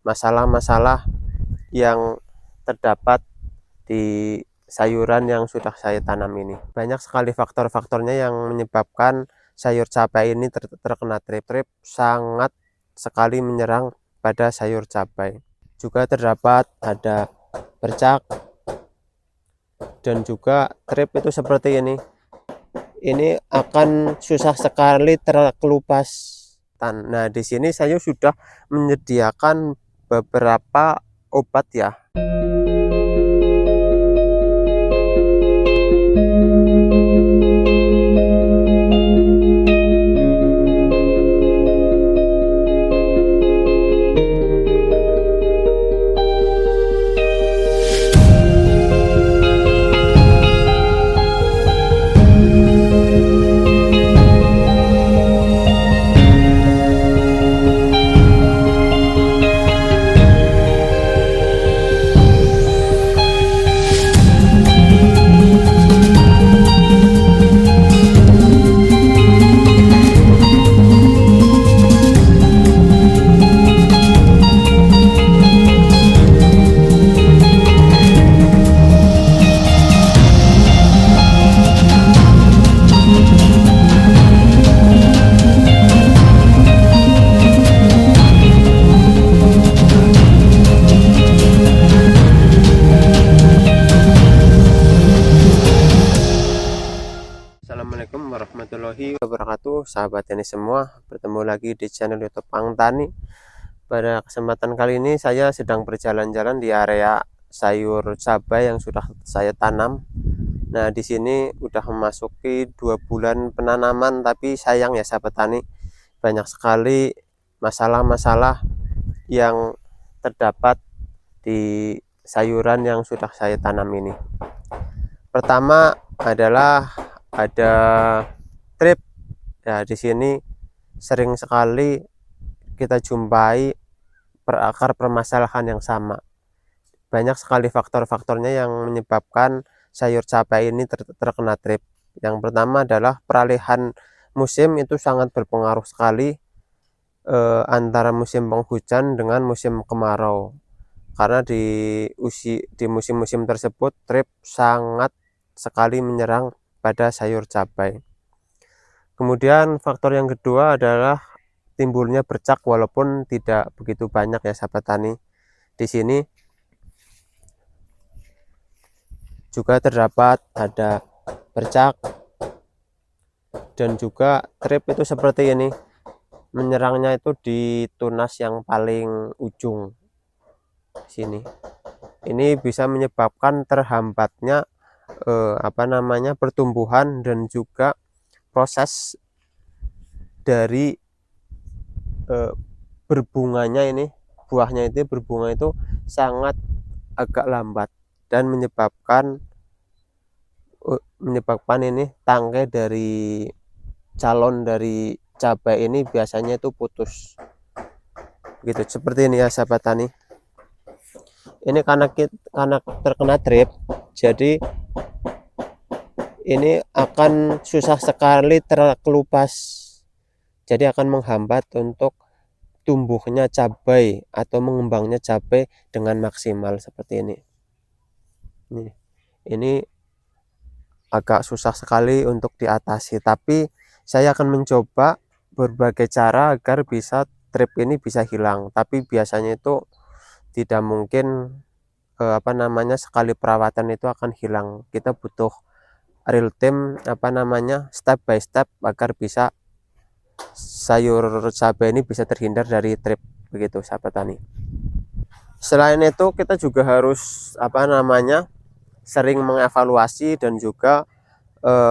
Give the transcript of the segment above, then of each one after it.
masalah-masalah yang terdapat di sayuran yang sudah saya tanam ini. Banyak sekali faktor-faktornya yang menyebabkan sayur cabai ini terkena trip. Trip sangat sekali menyerang pada sayur cabai. Juga terdapat ada bercak dan juga trip itu seperti ini. Ini akan susah sekali terkelupas. Nah, di sini saya sudah menyediakan beberapa obat ya. Assalamualaikum warahmatullahi wabarakatuh, sahabat ini semua, bertemu lagi di channel YouTube Ang Tani. Pada kesempatan kali ini saya sedang berjalan-jalan di area sayur cabai yang sudah saya tanam. Nah, di sini udah memasuki 2 bulan penanaman, tapi sayang ya sahabat tani, banyak sekali masalah-masalah yang terdapat di sayuran yang sudah saya tanam ini. Pertama adalah ada trip. Ya, di sini sering sekali kita jumpai akar permasalahan yang sama. Banyak sekali faktor-faktornya yang menyebabkan sayur cabai ini terkena trip. Yang pertama adalah peralihan musim, itu sangat berpengaruh sekali antara musim penghujan dengan musim kemarau. Karena di musim-musim tersebut trip sangat sekali menyerang pada sayur cabai. Kemudian faktor yang kedua adalah timbulnya bercak, walaupun tidak begitu banyak ya sahabat tani. Di sini juga terdapat ada bercak dan juga trip itu seperti ini. Menyerangnya itu di tunas yang paling ujung sini. Ini bisa menyebabkan terhambatnya pertumbuhan dan juga proses dari berbunganya. Ini buahnya itu berbunga itu sangat agak lambat dan menyebabkan ini tangkai dari calon dari cabai ini biasanya itu putus gitu, seperti ini ya sahabat tani. Ini karena terkena drip, jadi ini akan susah sekali terkelupas, jadi akan menghambat untuk tumbuhnya cabai atau mengembangnya cabai dengan maksimal seperti ini. Ini agak susah sekali untuk diatasi, tapi saya akan mencoba berbagai cara agar bisa trip ini bisa hilang. Tapi biasanya itu tidak mungkin sekali perawatan itu akan hilang. Kita butuh real time step by step agar bisa sayur cabai ini bisa terhindar dari trip, begitu sahabat tani. Selain itu kita juga harus sering mengevaluasi dan juga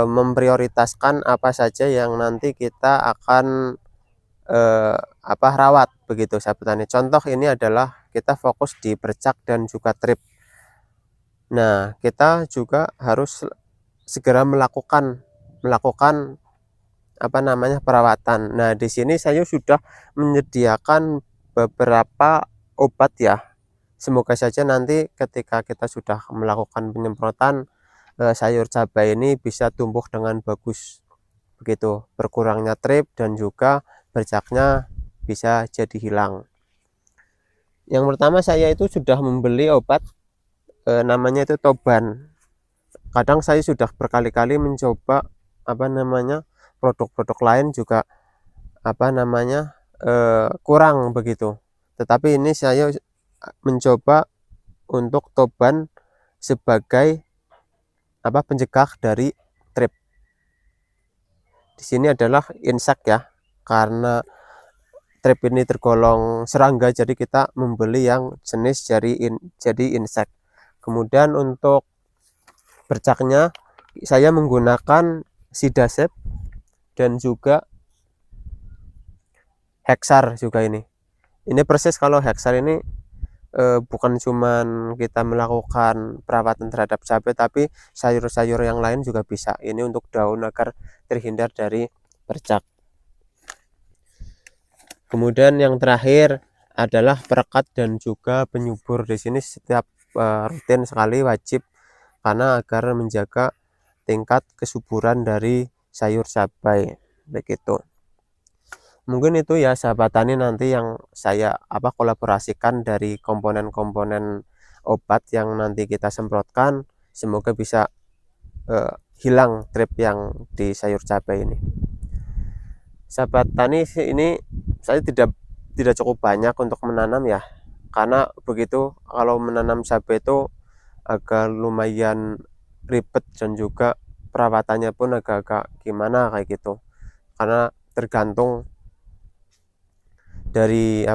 memprioritaskan apa saja yang nanti kita akan rawat, begitu sahabat tani. Contoh ini adalah kita fokus di bercak dan juga trip. Nah, kita juga harus segera melakukan perawatan. Nah, di sini saya sudah menyediakan beberapa obat ya. Semoga saja nanti ketika kita sudah melakukan penyemprotan, sayur cabai ini bisa tumbuh dengan bagus, begitu, berkurangnya trip dan juga bercaknya bisa jadi hilang. Yang pertama saya itu sudah membeli obat namanya itu Toban. Kadang saya sudah berkali-kali mencoba produk-produk lain juga kurang begitu. Tetapi ini saya mencoba untuk Toban sebagai pencegah dari trip. Di sini adalah insek ya, karena trip ini tergolong serangga, jadi kita membeli yang jenis jadi insek. Kemudian untuk bercaknya saya menggunakan Sidasep dan juga Hexar juga ini. Ini persis kalau Hexar ini bukan cuman kita melakukan perawatan terhadap cabai, tapi sayur-sayur yang lain juga bisa. Ini untuk daun agar terhindar dari bercak. Kemudian yang terakhir adalah perekat dan juga penyubur. Di sini setiap rutin sekali wajib, karena agar menjaga tingkat kesuburan dari sayur cabai begitu. Mungkin itu ya sahabat tani, nanti yang saya kolaborasikan dari komponen-komponen obat yang nanti kita semprotkan, semoga bisa hilang trip yang di sayur cabai ini. Sahabat tani, ini saya tidak cukup banyak untuk menanam ya, karena begitu kalau menanam cabai itu agak lumayan ribet dan juga perawatannya pun agak-agak gimana kayak gitu, karena tergantung dari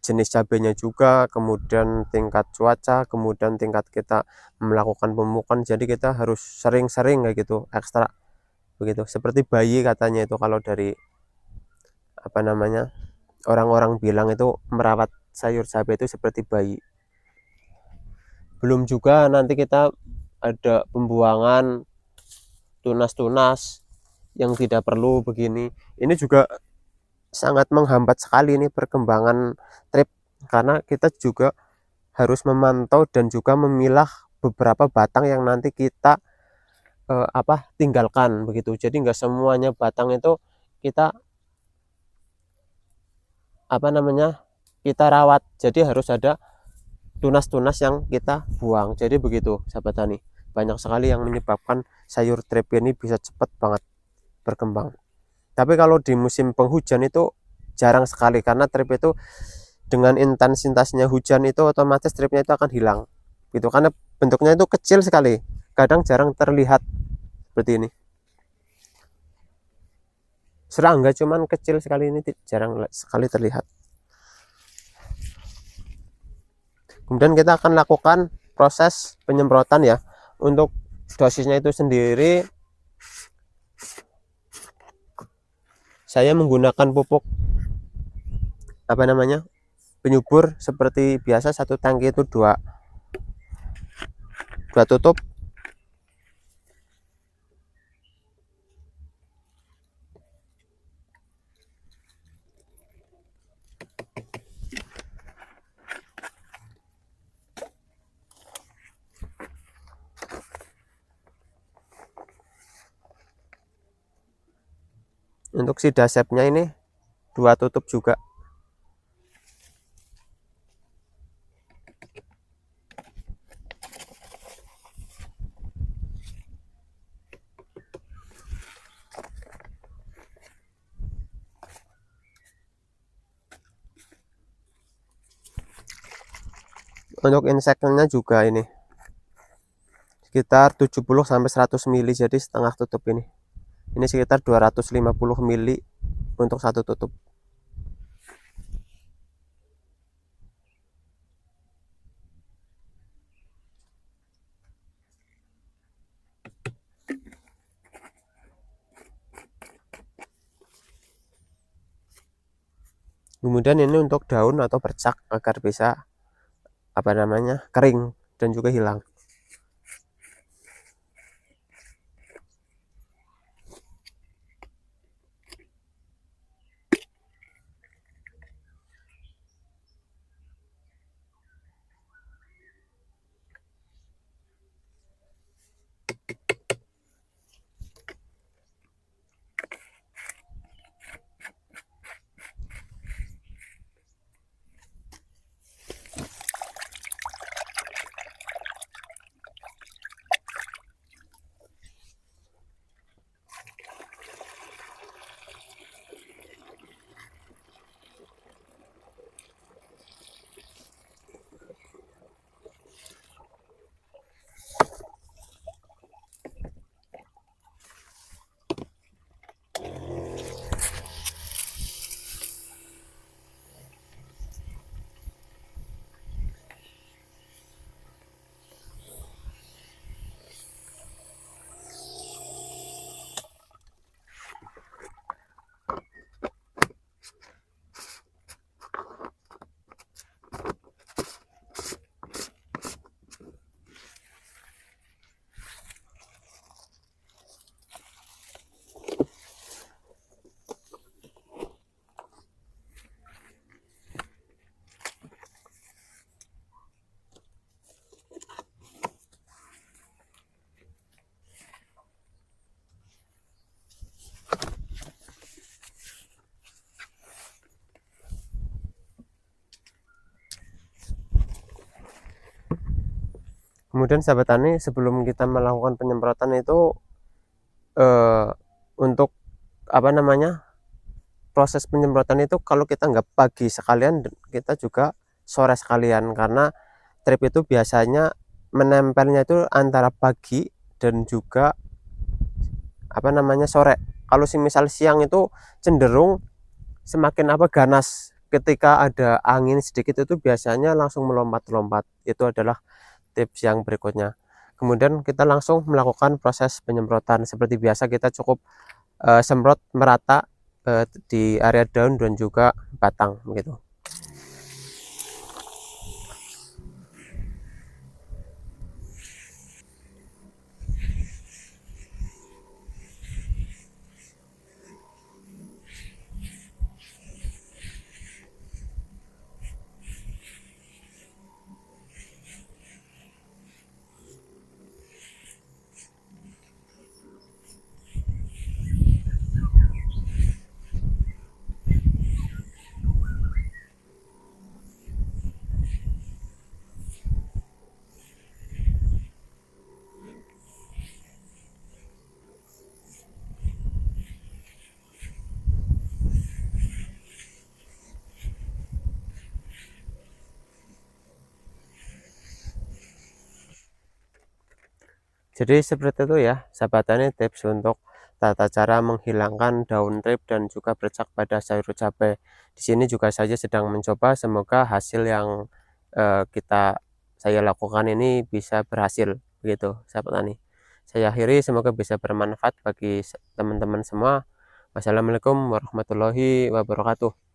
jenis cabenya juga, kemudian tingkat cuaca, kemudian tingkat kita melakukan pemupukan. Jadi kita harus sering-sering kayak gitu, ekstra begitu, seperti bayi katanya itu. Kalau dari orang-orang bilang itu merawat sayur cabai itu seperti bayi. Belum juga nanti kita ada pembuangan tunas-tunas yang tidak perlu begini. Ini juga sangat menghambat sekali ini perkembangan trip, karena kita juga harus memantau dan juga memilah beberapa batang yang nanti kita tinggalkan begitu. Jadi enggak semuanya batang itu kita kita rawat, jadi harus ada tunas-tunas yang kita buang. Jadi begitu sahabat tani, banyak sekali yang menyebabkan sayur trip ini bisa cepat banget berkembang. Tapi kalau di musim penghujan itu jarang sekali, karena trip itu dengan intensitasnya hujan itu otomatis tripnya itu akan hilang gitu, karena bentuknya itu kecil sekali, kadang jarang terlihat seperti ini. Serangga cuman kecil sekali ini jarang sekali terlihat. Kemudian kita akan lakukan proses penyemprotan ya. Untuk dosisnya itu sendiri saya menggunakan pupuk penyubur seperti biasa. Satu tangki itu dua tutup. Untuk Sidasepnya ini dua tutup juga. Untuk inseknya juga ini sekitar 70 sampai 100 mili, jadi setengah tutup ini sekitar 250 mili untuk satu tutup. Kemudian ini untuk daun atau bercak agar bisa kering dan juga hilang. Kemudian sahabat tani, sebelum kita melakukan penyemprotan itu eh, untuk apa namanya, proses penyemprotan itu kalau kita nggak pagi sekalian, kita juga sore sekalian, karena trip itu biasanya menempelnya itu antara pagi dan juga apa namanya sore. Kalau misal siang itu cenderung semakin apa ganas, ketika ada angin sedikit itu biasanya langsung melompat-lompat. Itu adalah tips yang berikutnya. Kemudian kita langsung melakukan proses penyemprotan seperti biasa, kita cukup semprot merata di area daun dan juga batang begitu. Jadi seperti itu ya sahabat tani, tips untuk tata cara menghilangkan daun trip dan juga bercak pada sayur cabai. Di sini juga saya sedang mencoba, semoga hasil yang saya lakukan ini bisa berhasil begitu sahabat tani. Saya akhiri, semoga bisa bermanfaat bagi teman-teman semua. Wassalamualaikum warahmatullahi wabarakatuh.